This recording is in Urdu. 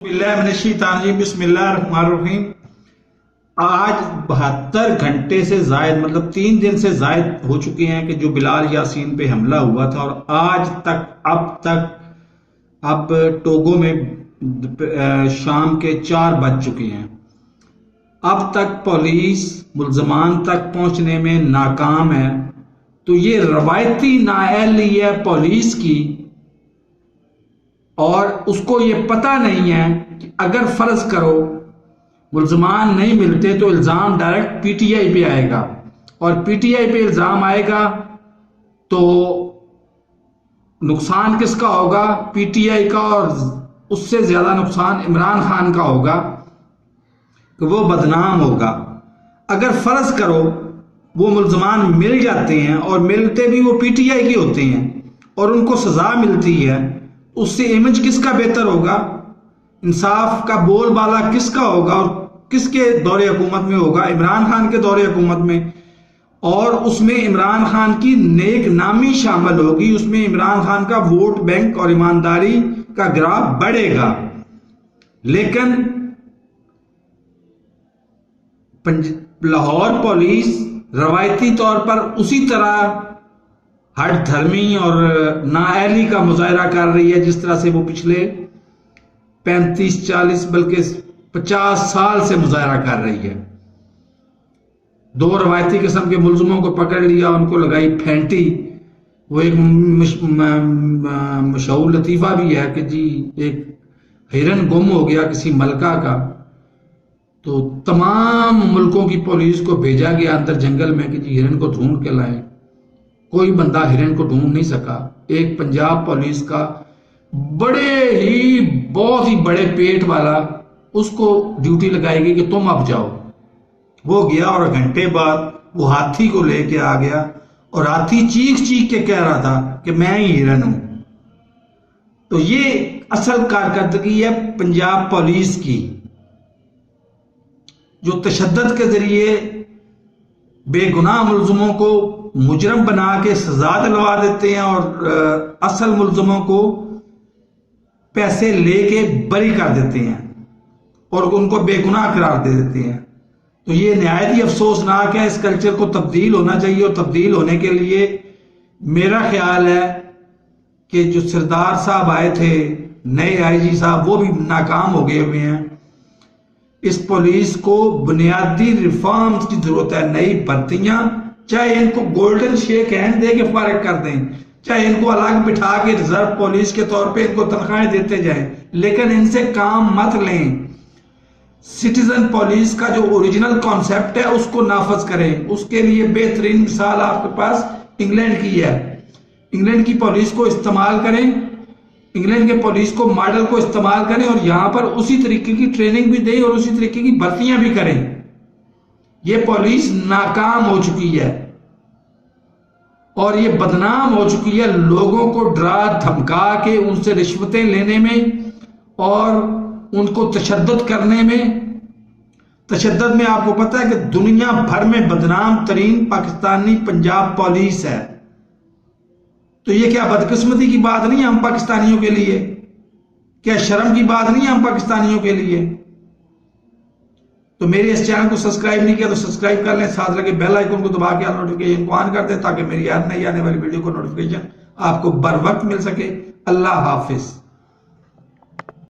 بسم اللہ الرحمن الرحیم۔ آج 72 گھنٹے سے زائد مطلب 3 دن سے زائد ہو چکے ہیں کہ جو بلال یاسین پہ حملہ ہوا تھا، اور آج تک اب ٹوگو میں شام کے 4 بج چکے ہیں۔ اب تک پولیس ملزمان تک پہنچنے میں ناکام ہے۔ تو یہ روایتی نااہلی ہے پولیس کی، اور اس کو یہ پتہ نہیں ہے کہ اگر فرض کرو ملزمان نہیں ملتے تو الزام ڈائریکٹ پی ٹی آئی پہ آئے گا، اور پی ٹی آئی پہ الزام آئے گا تو نقصان کس کا ہوگا؟ پی ٹی آئی کا، اور اس سے زیادہ نقصان عمران خان کا ہوگا کہ وہ بدنام ہوگا۔ اگر فرض کرو وہ ملزمان مل جاتے ہیں، اور ملتے بھی وہ پی ٹی آئی کے ہوتے ہیں، اور ان کو سزا ملتی ہے، اس سے امیج کس کا بہتر ہوگا؟ انصاف کا بول بالا کس کا ہوگا؟ اور کس کے دور حکومت میں ہوگا؟ عمران خان کے دور حکومت میں، اور اس میں عمران خان کی نیک نامی شامل ہوگی، اس میں عمران خان کا ووٹ بینک اور ایمانداری کا گراف بڑھے گا۔ لیکن لاہور پولیس روایتی طور پر اسی طرح ہٹ دھرمی اور نااہلی کا مظاہرہ کر رہی ہے جس طرح سے وہ پچھلے 35-40 بلکہ 50 سال سے مظاہرہ کر رہی ہے۔ 2 روایتی قسم کے ملزموں کو پکڑ لیا، ان کو لگائی پھینٹی۔ وہ ایک مشہور لطیفہ بھی ہے کہ جی ایک ہرن گم ہو گیا کسی ملکہ کا، تو تمام ملکوں کی پولیس کو بھیجا گیا اندر جنگل میں کہ جی ہرن کو ڈھونڈ کے لائیں۔ کوئی بندہ ہرن کو ڈھونڈ نہیں سکا۔ ایک پنجاب پولیس کا بہت ہی بڑے پیٹ والا، اس کو ڈیوٹی لگائی گئی کہ تم اب جاؤ۔ وہ گیا، اور گھنٹے بعد وہ ہاتھی کو لے کے آ گیا، اور ہاتھی چیخ چیخ کے کہہ رہا تھا کہ میں ہی ہرن ہوں۔ تو یہ اصل کارکردگی ہے پنجاب پولیس کی، جو تشدد کے ذریعے بے گناہ ملزموں کو مجرم بنا کے سزا دلوا دیتے ہیں، اور اصل ملزموں کو پیسے لے کے بری کر دیتے ہیں اور ان کو بے گناہ قرار دے دیتے ہیں۔ تو یہ نہایت ہی افسوسناک ہے۔ اس کلچر کو تبدیل ہونا چاہیے، اور تبدیل ہونے کے لیے میرا خیال ہے کہ جو سردار صاحب آئے تھے، نئے آئی جی صاحب، وہ بھی ناکام ہو گئے ہوئے ہیں۔ اس پولیس کو بنیادی ریفارمز کی ضرورت ہے، نئی بھرتیاں، چاہے ان کو گولڈن شیک ہینڈ دے کے فارغ کر دیں، چاہے ان کو الگ بٹھا کے ریزرو پولیس کے طور پہ ان کو تنخواہیں دیتے جائیں، لیکن ان سے کام مت لیں۔ سٹیزن پولیس کا جو اوریجنل کانسیپٹ ہے اس کو نافذ کریں۔ اس کے لیے بہترین مثال آپ کے پاس انگلینڈ کی ہے۔ انگلینڈ کی پولیس کو استعمال کریں، انگلینڈ کے پولیس کو ماڈل کو استعمال کریں، اور یہاں پر اسی طریقے کی ٹریننگ بھی دیں اور اسی طریقے کی بھرتیاں بھی کریں۔ یہ پولیس ناکام ہو چکی ہے، اور یہ بدنام ہو چکی ہے لوگوں کو ڈرا دھمکا کے ان سے رشوتیں لینے میں اور ان کو تشدد کرنے میں۔ تشدد میں آپ کو پتہ ہے کہ دنیا بھر میں بدنام ترین پاکستانی پنجاب پولیس ہے۔ تو یہ کیا بدقسمتی کی بات نہیں ہے ہم پاکستانیوں کے لیے؟ کیا شرم کی بات نہیں ہے ہم پاکستانیوں کے لیے؟ تو میرے اس چینل کو سبسکرائب نہیں کیا تو سبسکرائب کر لیں، ساتھ لگے بیل آئیکن کو دبا کے نوٹیفیکیشن کو آن کر دیں تاکہ میری ہر نئی آنے والی ویڈیو کو نوٹیفیکیشن آپ کو بر وقت مل سکے۔ اللہ حافظ۔